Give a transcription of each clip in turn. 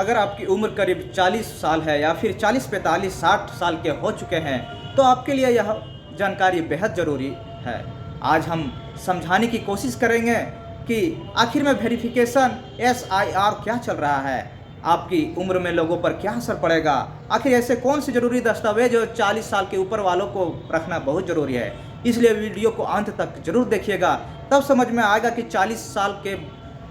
अगर आपकी उम्र करीब 40 साल है या फिर 40, 45, 60 साल के हो चुके हैं तो आपके लिए यह जानकारी बेहद ज़रूरी है। आज हम समझाने की कोशिश करेंगे कि आखिर में वेरिफिकेशन SIR क्या चल रहा है, आपकी उम्र में लोगों पर क्या असर पड़ेगा, आखिर ऐसे कौन से ज़रूरी दस्तावेज जो 40 साल के ऊपर वालों को रखना बहुत ज़रूरी है। इसलिए वीडियो को अंत तक ज़रूर देखिएगा, तब समझ में आएगा कि 40 साल के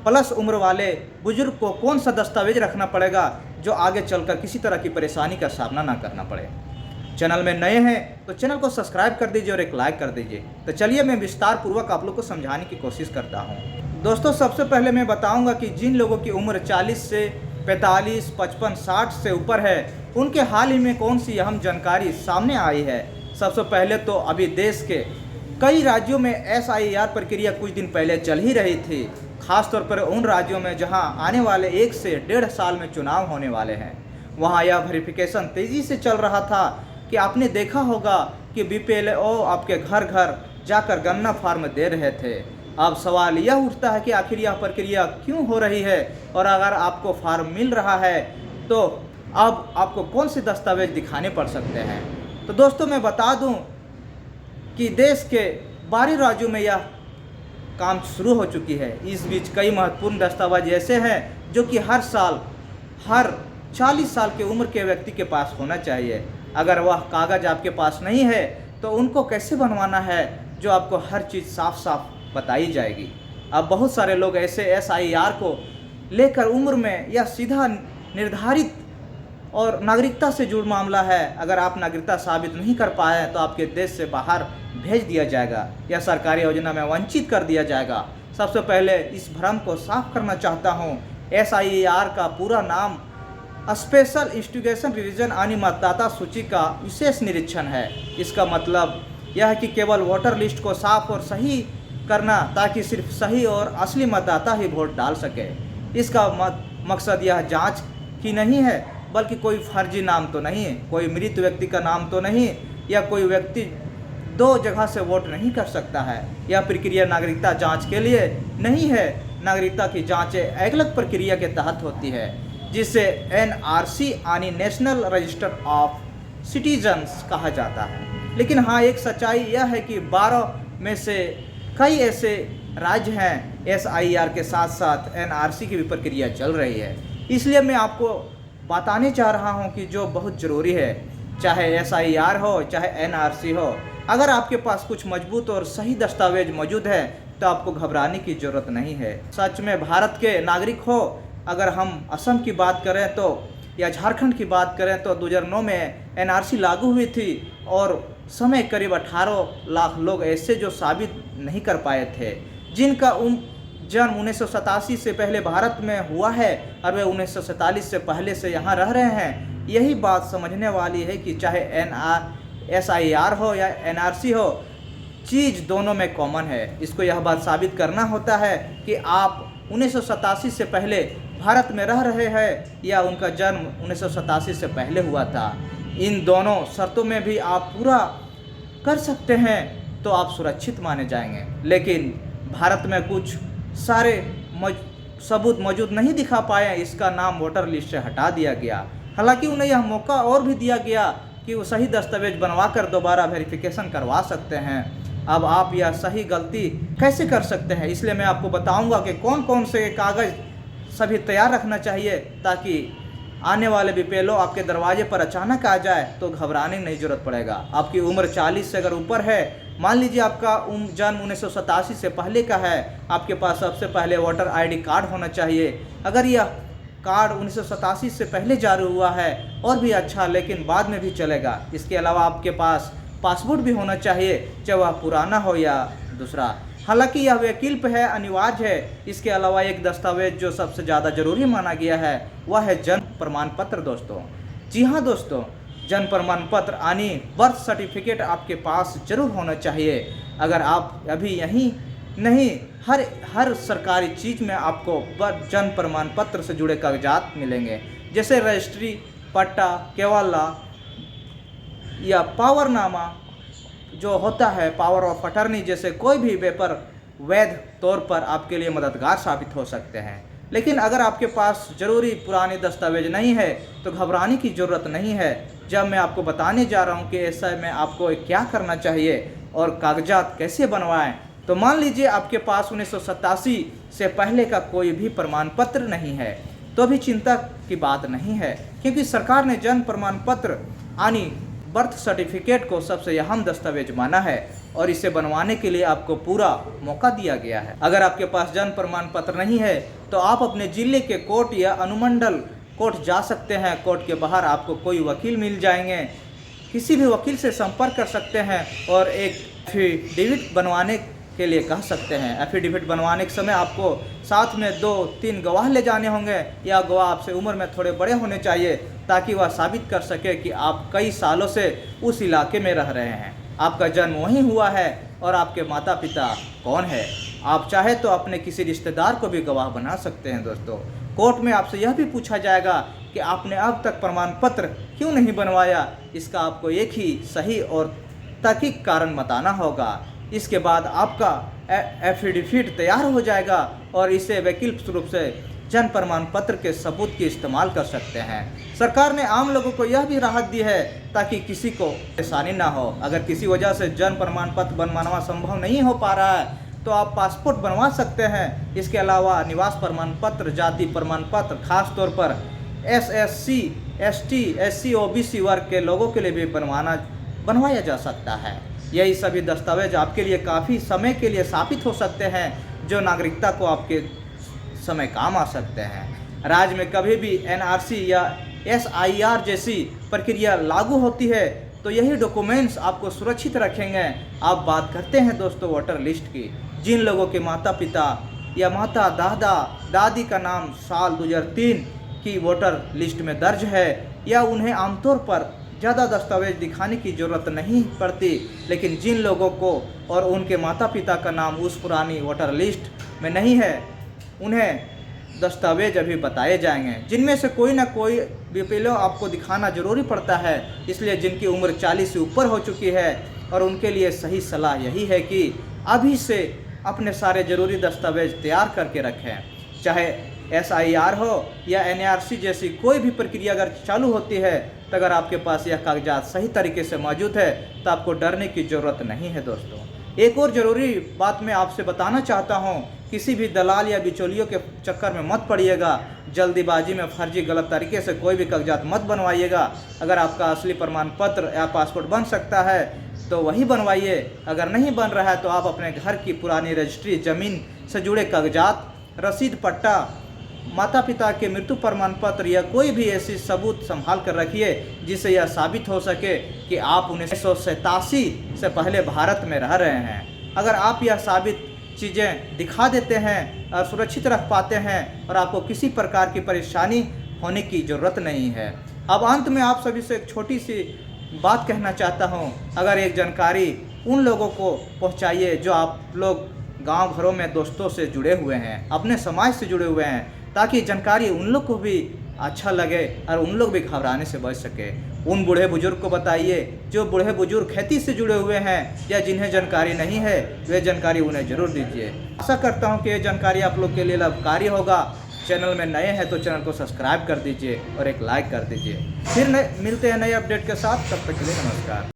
प्लस उम्र वाले बुजुर्ग को कौन सा दस्तावेज रखना पड़ेगा जो आगे चलकर किसी तरह की परेशानी का सामना ना करना पड़े। चैनल में नए हैं तो चैनल को सब्सक्राइब कर दीजिए और एक लाइक कर दीजिए। तो चलिए मैं विस्तार पूर्वक आप लोग को समझाने की कोशिश करता हूँ। दोस्तों, सबसे पहले मैं बताऊंगा कि जिन लोगों की उम्र 40 से 45, 55, 60 से ऊपर है उनके हाल ही में कौन सी अहम जानकारी सामने आई है। सबसे पहले तो अभी देश के कई राज्यों में SIR प्रक्रिया कुछ दिन पहले चल ही रही थी, खासतौर पर उन राज्यों में जहां आने वाले 1 से 1.5 साल में चुनाव होने वाले हैं। वहां यह वेरिफिकेशन तेज़ी से चल रहा था कि आपने देखा होगा कि BPLO आपके घर घर जाकर गन्ना फार्म दे रहे थे। अब सवाल यह उठता है कि आखिर यह प्रक्रिया क्यों हो रही है, और अगर आपको फार्म मिल रहा है तो अब आपको कौन से दस्तावेज दिखाने पड़ सकते हैं। तो दोस्तों, मैं बता दूं कि देश के 12 राज्यों में यह काम शुरू हो चुकी है। इस बीच कई महत्वपूर्ण दस्तावेज ऐसे हैं जो कि हर साल हर 40 साल की उम्र के व्यक्ति के पास होना चाहिए। अगर वह कागज़ आपके पास नहीं है तो उनको कैसे बनवाना है, जो आपको हर चीज़ साफ साफ बताई जाएगी। अब बहुत सारे लोग ऐसे SIR को लेकर उम्र में या सीधा निर्धारित और नागरिकता से जुड़ मामला है, अगर आप नागरिकता साबित नहीं कर पाए तो आपके देश से बाहर भेज दिया जाएगा या सरकारी योजना में वंचित कर दिया जाएगा। सबसे पहले इस भ्रम को साफ करना चाहता हूँ। SIR का पूरा नाम स्पेशल इन्वेस्टिगेशन रिवीजन यानी मतदाता सूची का विशेष निरीक्षण है। इसका मतलब यह है कि केवल वोटर लिस्ट को साफ और सही करना, ताकि सिर्फ सही और असली मतदाता ही वोट डाल सके। इसका मकसद यह जांच की नहीं है, बल्कि कोई फर्जी नाम तो नहीं, कोई मृत व्यक्ति का नाम तो नहीं, या कोई व्यक्ति 2 जगह से वोट नहीं कर सकता है। यह प्रक्रिया नागरिकता जांच के लिए नहीं है। नागरिकता की जांच एक अलग प्रक्रिया के तहत होती है, जिसे NRC यानी नेशनल रजिस्टर ऑफ सिटीजन्स कहा जाता है। लेकिन हाँ, एक सच्चाई यह है कि 12 में से कई ऐसे राज्य हैं SIR के साथ साथ NRC की भी प्रक्रिया चल रही है। इसलिए मैं आपको बताने चाह रहा हूं कि जो बहुत ज़रूरी है, चाहे SIR हो चाहे NRC हो, अगर आपके पास कुछ मजबूत और सही दस्तावेज मौजूद है तो आपको घबराने की ज़रूरत नहीं है। सच में भारत के नागरिक हो, अगर हम असम की बात करें तो या झारखंड की बात करें तो 2009 में NRC लागू हुई थी और समय करीब 18 लाख लोग ऐसे जो साबित नहीं कर पाए थे, जिनका जन्म 1987 से पहले भारत में हुआ है और वे 1947 से पहले से यहाँ रह रहे हैं। यही बात समझने वाली है कि चाहे SIR हो या NRC हो, चीज़ दोनों में कॉमन है। इसको यह बात साबित करना होता है कि आप 1987 से पहले भारत में रह रहे हैं या उनका जन्म 1987 से पहले हुआ था। इन दोनों शर्तों में भी आप पूरा कर सकते हैं तो आप सुरक्षित माने जाएंगे। लेकिन भारत में कुछ सारे सबूत मौजूद नहीं दिखा पाए, इसका नाम वोटर लिस्ट से हटा दिया गया। हालांकि उन्हें यह मौका और भी दिया गया कि वो सही दस्तावेज बनवा कर दोबारा वेरिफिकेशन करवा सकते हैं। अब आप यह सही गलती कैसे कर सकते हैं, इसलिए मैं आपको बताऊंगा कि कौन कौन से कागज़ सभी तैयार रखना चाहिए, ताकि आने वाले BPLO आपके दरवाजे पर अचानक आ जाए तो घबराने की नहीं जरूरत पड़ेगा। आपकी उम्र 40 से अगर ऊपर है, मान लीजिए आपका जन्म 1987 से पहले का है, आपके पास सबसे पहले वोटर ID कार्ड होना चाहिए। अगर यह कार्ड 1987 से पहले जारी हुआ है और भी अच्छा, लेकिन बाद में भी चलेगा। इसके अलावा आपके पास पासपोर्ट भी होना चाहिए, चाहे वह पुराना हो या दूसरा। हालांकि यह वैकल्प है, अनिवार्य है। इसके अलावा एक दस्तावेज जो सबसे ज़्यादा ज़रूरी माना गया है वह है जन्म प्रमाण पत्र। दोस्तों, जी हाँ दोस्तों, जन्म प्रमाण पत्र यानी बर्थ सर्टिफिकेट आपके पास जरूर होना चाहिए। अगर आप अभी यहीं नहीं, हर सरकारी चीज़ में आपको जन्म प्रमाण पत्र से जुड़े कागजात मिलेंगे, जैसे रजिस्ट्री, पट्टा, केवाला या पावरनामा जो होता है, पावर ऑफ अटर्नी, जैसे कोई भी पेपर वैध तौर पर आपके लिए मददगार साबित हो सकते हैं। लेकिन अगर आपके पास ज़रूरी पुराने दस्तावेज नहीं है तो घबराने की ज़रूरत नहीं है। जब मैं आपको बताने जा रहा हूँ कि ऐसा में आपको क्या करना चाहिए और कागजात कैसे बनवाएं, तो मान लीजिए आपके पास 1987 से पहले का कोई भी प्रमाण पत्र नहीं है, तो भी चिंता की बात नहीं है, क्योंकि सरकार ने जन्म प्रमाण पत्र यानी बर्थ सर्टिफिकेट को सबसे अहम दस्तावेज माना है और इसे बनवाने के लिए आपको पूरा मौका दिया गया है। अगर आपके पास जन्म प्रमाण पत्र नहीं है तो आप अपने जिले के कोर्ट या अनुमंडल कोर्ट जा सकते हैं। कोर्ट के बाहर आपको कोई वकील मिल जाएंगे, किसी भी वकील से संपर्क कर सकते हैं और एक एफिडेविट बनवाने के लिए कह सकते हैं। एफिडेविट बनवाने के समय आपको साथ में 2-3 गवाह ले जाने होंगे, या गवाह आपसे उम्र में थोड़े बड़े होने चाहिए ताकि वह साबित कर सके कि आप कई सालों से उस इलाके में रह रहे हैं, आपका जन्म वहीं हुआ है और आपके माता पिता कौन है। आप चाहे तो अपने किसी रिश्तेदार को भी गवाह बना सकते हैं। दोस्तों, कोर्ट में आपसे यह भी पूछा जाएगा कि आपने अब तक प्रमाण पत्र क्यों नहीं बनवाया। इसका आपको एक ही सही और तार्किक कारण बताना होगा। इसके बाद आपका एफिडेविट तैयार हो जाएगा और इसे वैकल्पिक रूप से जन्म प्रमाण पत्र के सबूत की इस्तेमाल कर सकते हैं। सरकार ने आम लोगों को यह भी राहत दी है ताकि किसी को परेशानी ना हो। अगर किसी वजह से जन्म प्रमाण पत्र बनवाना संभव नहीं हो पा रहा है तो आप पासपोर्ट बनवा सकते हैं। इसके अलावा निवास प्रमाण पत्र, जाति प्रमाण पत्र, खास तौर पर SSC, ST, SC, OBC वर्ग के लोगों के लिए भी बनवाया जा सकता है। यही सभी दस्तावेज आपके लिए काफ़ी समय के लिए साबित हो सकते हैं, जो नागरिकता को आपके समय काम आ सकते हैं। राज्य में कभी भी NRC या SIR जैसी प्रक्रिया लागू होती है तो यही डॉक्यूमेंट्स आपको सुरक्षित रखेंगे। आप बात करते हैं दोस्तों वोटर लिस्ट की। जिन लोगों के माता पिता या माता दादा दादी का नाम साल 2003 की वोटर लिस्ट में दर्ज है, या उन्हें आमतौर पर ज़्यादा दस्तावेज दिखाने की ज़रूरत नहीं पड़ती, लेकिन जिन लोगों को और उनके माता पिता का नाम उस पुरानी वोटर लिस्ट में नहीं है, उन्हें दस्तावेज अभी बताए जाएंगे, जिनमें से कोई ना कोई बीपीएल आपको दिखाना जरूरी पड़ता है। इसलिए जिनकी उम्र 40 से ऊपर हो चुकी है और उनके लिए सही सलाह यही है कि अभी से अपने सारे ज़रूरी दस्तावेज तैयार करके रखें। चाहे SIR हो या NRC जैसी कोई भी प्रक्रिया अगर चालू होती है, तो अगर आपके पास यह कागजात सही तरीके से मौजूद है तो आपको डरने की ज़रूरत नहीं है। दोस्तों, एक और ज़रूरी बात मैं आपसे बताना चाहता हूँ, किसी भी दलाल या बिचौलियों के चक्कर में मत पड़िएगा। जल्दीबाजी में फर्जी गलत तरीके से कोई भी कागजात मत बनवाइएगा। अगर आपका असली प्रमाण पत्र या पासपोर्ट बन सकता है तो वही बनवाइए। अगर नहीं बन रहा है तो आप अपने घर की पुरानी रजिस्ट्री, ज़मीन से जुड़े कागजात, रसीद, पट्टा, माता पिता के मृत्यु प्रमाण पत्र या कोई भी ऐसी सबूत संभाल कर रखिए जिससे यह साबित हो सके कि आप 1987 से पहले भारत में रह रहे हैं। अगर आप यह साबित चीज़ें दिखा देते हैं और सुरक्षित रख पाते हैं और आपको किसी प्रकार की परेशानी होने की ज़रूरत नहीं है। अब अंत में आप सभी से एक छोटी सी बात कहना चाहता हूँ। अगर एक जानकारी उन लोगों को पहुँचाइए जो आप लोग गांव घरों में दोस्तों से जुड़े हुए हैं, अपने समाज से जुड़े हुए हैं, ताकि जानकारी उन लोग को भी अच्छा लगे और उन लोग भी घबराने से बच सके। उन बूढ़े बुजुर्ग को बताइए जो बूढ़े बुजुर्ग खेती से जुड़े हुए हैं या जिन्हें जानकारी नहीं है, वे जानकारी उन्हें ज़रूर दीजिए। आशा करता हूं कि ये जानकारी आप लोग के लिए लाभकारी होगा। चैनल में नए हैं तो चैनल को सब्सक्राइब कर दीजिए और एक लाइक कर दीजिए। फिर मिलते हैं नए अपडेट के साथ, तब तक के लिए नमस्कार।